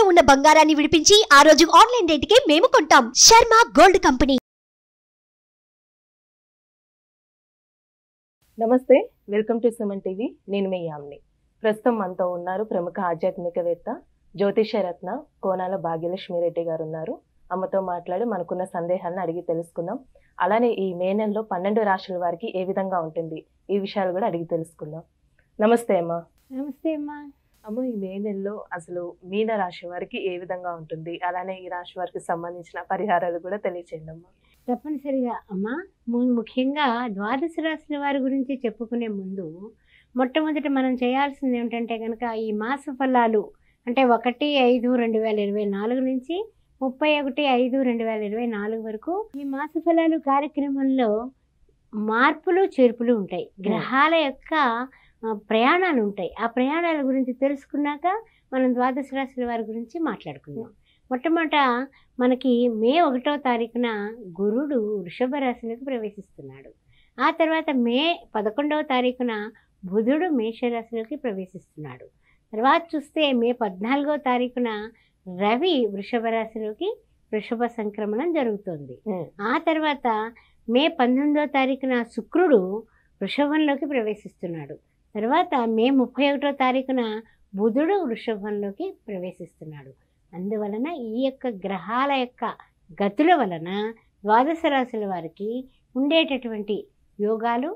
తాకట్టులో ఉన్న బంగారాన్ని విడిపించి ఆ రోజు ఆన్లైన్ రేటుకే మేము కొంటాం. Sharma gold company. నమస్తే, వెల్కమ్ టు సుమన్ టీవీ. నేను మీ యామిని. ప్రస్తుతం మనతో ఉన్నారు ప్రముఖ ఆధ్యాత్మికవేత్త జ్యోతిషరత్న కోనాల భాగ్యలక్ష్మి రెడ్డి గారు ఉన్నారు. అమ్మతో మాట్లాడి మనకున్న సందేహాలను అడిగి తెలుసుకుందాం. అలానే ఈ మే నెలలో 12 రాశుల వారికి ఏ విధంగా ఉంటుంది ఈ విషయాలు కూడా అడిగి తెలుసుకుందాం. నమస్తే అమ్మా. నమస్తే అమ్మా. అమ్మ, ఈ మే నెలలో అసలు మీన రాశి వారికి ఏ విధంగా ఉంటుంది, అలానే ఈ రాశి వారికి సంబంధించిన పరిహారాలు కూడా తెలియచేయండి అమ్మా. తప్పనిసరిగా అమ్మా. ముఖ్యంగా ద్వాదశ రాశుల వారి గురించి చెప్పుకునే ముందు మొట్టమొదట మనం చేయాల్సింది ఏమిటంటే కనుక ఈ మాస ఫలాలు అంటే 1/5/2024 నుంచి 31/5/2024 వరకు ఈ మాస ఫలాలు కార్యక్రమంలో మార్పులు చేర్పులు ఉంటాయి. గ్రహాల యొక్క ప్రయాణాలు ఉంటాయి. ఆ ప్రయాణాల గురించి తెలుసుకున్నాక మనం ద్వాదశ రాశుల వారి గురించి మాట్లాడుకుందాం. మొట్టమొదట మనకి మే 1వ తారీఖున గురుడు వృషభ రాశిలోకి ప్రవేశిస్తున్నాడు. ఆ తర్వాత మే 11వ తారీఖున బుధుడు మేషరాశిలోకి ప్రవేశిస్తున్నాడు. తర్వాత చూస్తే మే 14వ తారీఖున రవి వృషభ రాశిలోకి వృషభ సంక్రమణం జరుగుతుంది. ఆ తర్వాత మే 19వ తారీఖున శుక్రుడు వృషభంలోకి ప్రవేశిస్తున్నాడు. తర్వాత మే 31వ తారీఖున బుధుడు వృషభంలోకి ప్రవేశిస్తున్నాడు. అందువలన ఈ యొక్క గ్రహాల యొక్క గతుల వలన ద్వాదశ రాశుల వారికి ఉండేటటువంటి యోగాలు,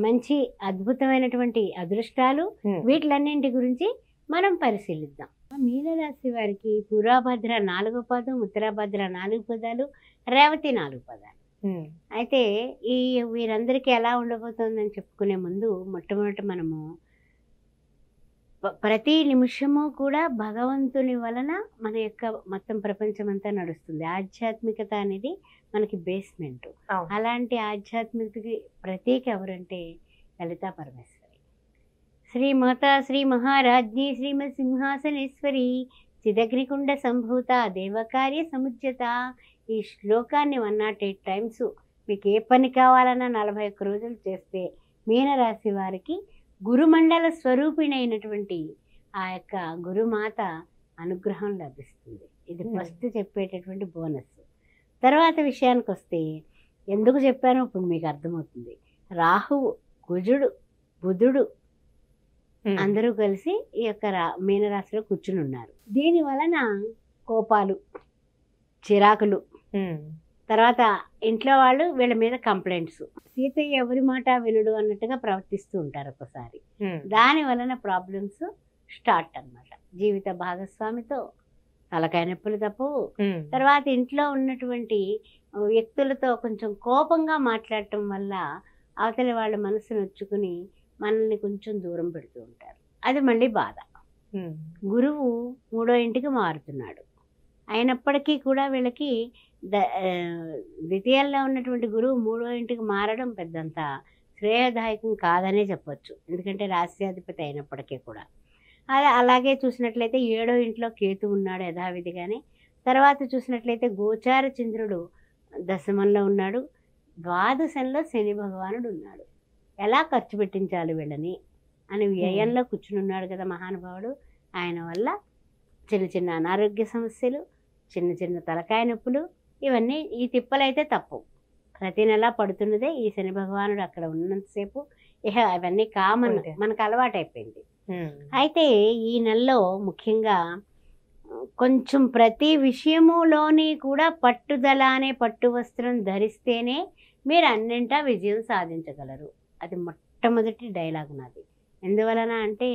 మంచి అద్భుతమైనటువంటి అదృష్టాలు, వీటిలన్నింటి గురించి మనం పరిశీలిద్దాం. మీనరాశి వారికి పూర్వభద్ర 4వ పాదం, ఉత్తరాభద్ర 4 పదాలు, రేవతి 4 పదాలు. అయితే ఈ వీరందరికీ ఎలా ఉండబోతోందని చెప్పుకునే ముందు మొట్టమొదట మనము ప్రతి నిమిషము కూడా భగవంతుని వలన మన యొక్క మొత్తం ప్రపంచం అంతా నడుస్తుంది. ఆధ్యాత్మికత అనేది మనకి బేస్మెంట్. అలాంటి ఆధ్యాత్మికతకి ప్రతీక ఎవరంటే లలితా పరమేశ్వరి, శ్రీమాత శ్రీ మహారాజ్ఞి శ్రీమత్ సింహాసనేశ్వరి చిదగ్నికుండ సంభూత దేవకార్య సముజ్యత. ఈ శ్లోకాన్ని 108 టైమ్స్ మీకు ఏ పని కావాలన్నా 41 రోజులు చేస్తే మీనరాశి వారికి గురుమండల స్వరూపిణైనటువంటి ఆ యొక్క గురుమాత అనుగ్రహం లభిస్తుంది. ఇది ఫస్ట్ చెప్పేటటువంటి బోనస్. తర్వాత విషయానికి వస్తే ఎందుకు చెప్పానో ఇప్పుడు మీకు అర్థమవుతుంది. రాహువు, కుజుడు, బుధుడు అందరూ కలిసి ఈ యొక్క మీనరాశిలో కూర్చుని ఉన్నారు. దీని వలన కోపాలు, చిరాకులు, తర్వాత ఇంట్లో వాళ్ళు వీళ్ళ మీద కంప్లైంట్స్, సీతయ్య ఎవరి మాట వినుడు అన్నట్టుగా ప్రవర్తిస్తూ ఉంటారు ఒక్కసారి. దాని వలన ప్రాబ్లమ్స్ స్టార్ట్ అన్నమాట. జీవిత భాగస్వామితో తలకాయ నొప్పులు తప్పవు. తర్వాత ఇంట్లో ఉన్నటువంటి వ్యక్తులతో కొంచెం కోపంగా మాట్లాడటం వల్ల అవతలి వాళ్ళ మనసు నొచ్చుకుని మనల్ని కొంచెం దూరం పెడుతూ ఉంటారు. అది మళ్ళీ బాధ. గురువు 3వ ఇంటికి మారుతున్నాడు. అయినప్పటికీ కూడా వీళ్ళకి ద్వితీయంలో ఉన్నటువంటి గురువు 3వ ఇంటికి మారడం పెద్దంత శ్రేయదాయకం కాదనే చెప్పొచ్చు. ఎందుకంటే రాశ్యాధిపతి అయినప్పటికీ కూడా అలాగే చూసినట్లయితే 7వ ఇంట్లో కేతు ఉన్నాడు యథావిధిగానే. తర్వాత చూసినట్లయితే గోచార చంద్రుడు దశమంలో ఉన్నాడు. ద్వాదశంలో శని భగవానుడు ఉన్నాడు. ఎలా ఖర్చు పెట్టించాలి వీళ్ళని అని వ్యయంలో కూర్చుని ఉన్నాడు కదా మహానుభావుడు. ఆయన వల్ల చిన్న చిన్న అనారోగ్య సమస్యలు, చిన్న చిన్న తలకాయ నొప్పులు, ఇవన్నీ ఈ తిప్పలైతే తప్పవు. ప్రతి నెల పడుతున్నదే. ఈ శని భగవానుడు అక్కడ ఉన్నంతసేపు అవన్నీ కామన్, మనకు అలవాటైపోయింది. అయితే ఈ నెలలో ముఖ్యంగా కొంచెం ప్రతి విషయములోని కూడా పట్టుదల అనే పట్టు వస్త్రం ధరిస్తేనే మీరు అన్నింటా విజయం సాధించగలరు. అది మొట్టమొదటి డైలాగ్ నాది. ఎందువలన అంటే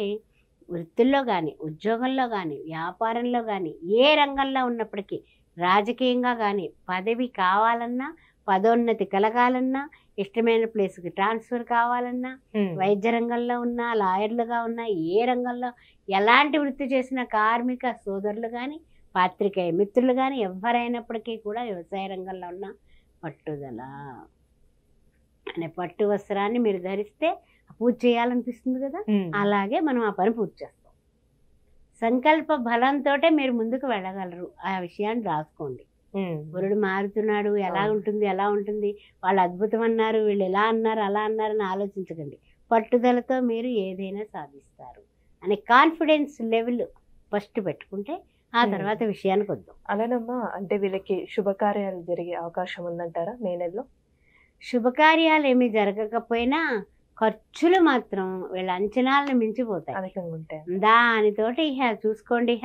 వృత్తుల్లో కానీ, ఉద్యోగంలో కానీ, వ్యాపారంలో కానీ, ఏ రంగంలో ఉన్నప్పటికీ, రాజకీయంగా కానీ పదవి కావాలన్నా, పదోన్నతి కలగాలన్నా, ఇష్టమైన ప్లేస్కి ట్రాన్స్ఫర్ కావాలన్నా, వైద్య రంగంలో ఉన్నా, లాయర్లుగా ఉన్నా, ఏ రంగంలో ఎలాంటి వృత్తి చేసిన కార్మిక సోదరులు కానీ, పాత్రికేయ మిత్రులు కానీ ఎవరైనప్పటికీ కూడా వ్యవసాయ రంగంలో ఉన్న పట్టుదల అనే పట్టు వస్త్రాన్ని మీరు ధరిస్తే పూజ చేయాలనిపిస్తుంది కదా, అలాగే మనం ఆ పని పూర్తి చేస్తాం. సంకల్ప బలంతో మీరు ముందుకు వెళ్ళగలరు. ఆ విషయాన్ని రాసుకోండి. గురుడు మారుతున్నాడు, ఎలా ఉంటుంది ఎలా ఉంటుంది, వాళ్ళు అద్భుతం అన్నారు, వీళ్ళు ఎలా అన్నారు అలా అన్నారని ఆలోచించకండి. పట్టుదలతో మీరు ఏదైనా సాధిస్తారు అనే కాన్ఫిడెన్స్ లెవెల్ ఫస్ట్ పెట్టుకుంటే ఆ తర్వాత విషయానికి వద్దాం. అలానమ్మా, అంటే వీళ్ళకి శుభకార్యాలు జరిగే అవకాశం ఉందంటారా మే నెలలో? శుభకార్యాలు ఏమీ జరగకపోయినా ఖర్చులు మాత్రం వీళ్ళ అంచనాలను మించిపోతాయి. అధికంగా ఉంటాయి. దానితోటి చూసుకోండి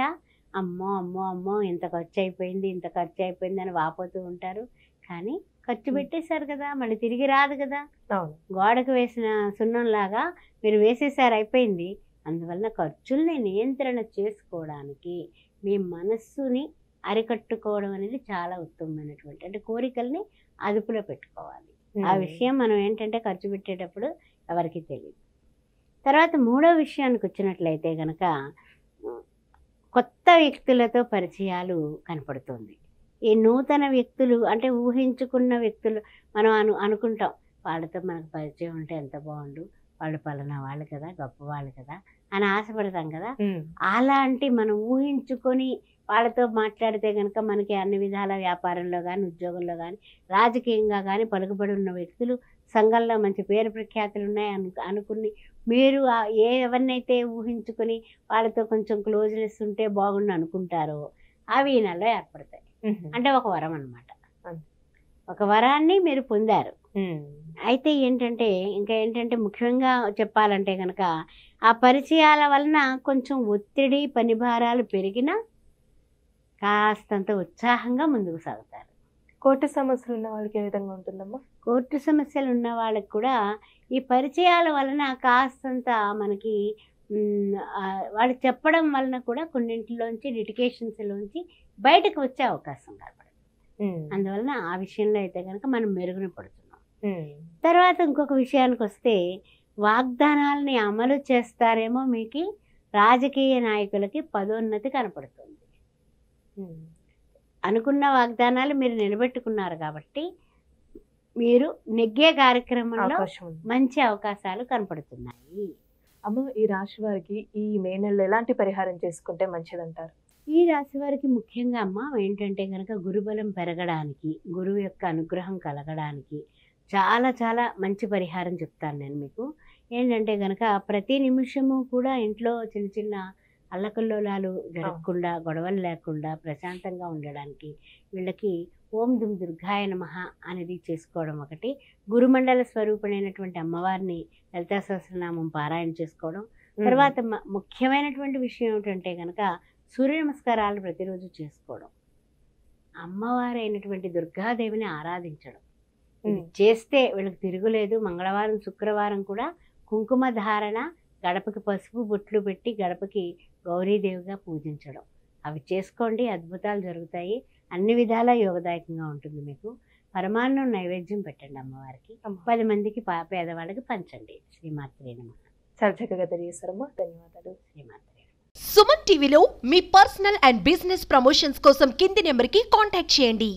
అమ్మో అమ్మో అమ్మో ఇంత ఖర్చు అయిపోయింది ఇంత ఖర్చు అయిపోయింది అని వాపోతూ ఉంటారు. కానీ ఖర్చు పెట్టేశారు కదా, మళ్ళీ తిరిగి రాదు కదా. అవును. గోడకు వేసిన సున్నంలాగా మీరు వేసేసారు, అయిపోయింది. అందువలన ఖర్చుల్ని నియంత్రణ చేసుకోవడానికి మీ మనస్సుని అరికట్టుకోవడం అనేది చాలా ఉత్తమమైనటువంటి, అంటే కోరికల్ని అదుపులో పెట్టుకోవాలి. ఆ విషయం మనం ఏంటంటే ఖర్చు పెట్టేటప్పుడు ఎవరికి తెలియదు. తర్వాత మూడో విషయానికి వచ్చినట్లయితే కనుక కొత్త వ్యక్తులతో పరిచయాలు కనపడుతుంది. ఈ నూతన వ్యక్తులు అంటే ఊహించుకున్న వ్యక్తులు మనం అనుకుంటాం వాళ్ళతో మనకు పరిచయం ఉంటే ఎంత బాగుండు, వాళ్ళు పలానా వాళ్ళు కదా, గొప్ప వాళ్ళు కదా అని ఆశపడతాం కదా. అలాంటి మనం ఊహించుకొని వాళ్ళతో మాట్లాడితే కనుక మనకి అన్ని విధాల వ్యాపారంలో కానీ ఉద్యోగంలో కానీ రాజకీయంగా కానీ పలుకుబడి ఉన్న వ్యక్తులు, సంఘంలో మంచి పేరు ప్రఖ్యాతులు ఉన్నాయి అనుకుని మీరు ఎవరినైతే ఊహించుకొని వాళ్ళతో కొంచెం క్లోజ్నెస్ ఉంటే బాగుండు అనుకుంటారో అవి ఈ నెలలో ఏర్పడతాయి. అంటే ఒక వరం అన్నమాట. ఒక వరాన్ని మీరు పొందారు. అయితే ఏంటంటే ముఖ్యంగా చెప్పాలంటే కనుక ఆ పరిచయాల వలన కొంచెం ఒత్తిడి పని భారాలు పెరిగినా కాస్తంత ఉత్సాహంగా ముందుకు సాగుతారు. కోర్టు సమస్యలు ఉన్న వాళ్ళకి ఏ విధంగా ఉంటుందమ్మా? కోర్టు సమస్యలు ఉన్న వాళ్ళకి కూడా ఈ పరిచయాల వలన కాస్తంత మనకి వాళ్ళు చెప్పడం వలన కూడా కొన్నింటిలోంచి లిటిగేషన్స్లోంచి బయటకు వచ్చే అవకాశం కనపడుతుంది. అందువలన ఆ విషయంలో అయితే కనుక మనం మెరుగున పడుతున్నాం. తర్వాత ఇంకొక విషయానికి వస్తే వాగ్దానాలని అమలు చేస్తారేమో మీకు రాజకీయ నాయకులకి పదోన్నతి కనపడుతుంది. అనుకున్న వాగ్దానాలు మీరు నిలబెట్టుకున్నారు కాబట్టి మీరు నెగ్గే కార్యక్రమంలో మంచి అవకాశాలు కనపడుతున్నాయి. అమ్మ, ఈ రాశి వారికి ఈ మే నెలలో ఎలాంటి పరిహారం చేసుకుంటే మంచిదంటారు? ఈ రాశి వారికి ముఖ్యంగా అమ్మ ఏంటంటే కనుక గురుబలం పెరగడానికి, గురువు యొక్క అనుగ్రహం కలగడానికి చాలా చాలా మంచి పరిహారం చెప్తాను నేను మీకు. ఏంటంటే కనుక ప్రతి నిమిషము కూడా ఇంట్లో చిన్న చిన్న అల్లకల్లోలాలు జరగకుండా, గొడవలు లేకుండా ప్రశాంతంగా ఉండడానికి వీళ్ళకి ఓం దుమ్ దుర్గాయ నమః అనేది చేసుకోవడం ఒకటి, గురుమండల స్వరూపుడైనటువంటి అమ్మవారిని లలితా సహస్రనామం పారాయణ చేసుకోవడం. తర్వాత ముఖ్యమైనటువంటి విషయం ఏమిటంటే కనుక సూర్య నమస్కారాలు ప్రతిరోజు చేసుకోవడం, అమ్మవారైనటువంటి దుర్గాదేవిని ఆరాధించడం. చేస్తే వీళ్ళకి తిరుగులేదు. మంగళవారం శుక్రవారం కూడా కుంకుమ ధారణ, గడపకి పసుపు బొట్లు పెట్టి గడపకి గౌరీదేవిగా పూజించడం, అవి చేసుకోండి, అద్భుతాలు జరుగుతాయి. అన్ని విధాలా యోగదాయకంగా ఉంటుంది మీకు. పరమాన్నం నైవేద్యం పెట్టండి అమ్మవారికి, 10 మందికి పేదవాళ్ళకి పంచండి. శ్రీమాత్రే నమః. చాలా చక్కగా తెలియజేశారమ్మా, ధన్యవాదాలు. శ్రీమాత్రే. సుమన్ టీవీలో మీ పర్సనల్ అండ్ బిజినెస్ ప్రమోషన్స్ కోసం కింది నెంబర్కి కాంటాక్ట్ చేయండి.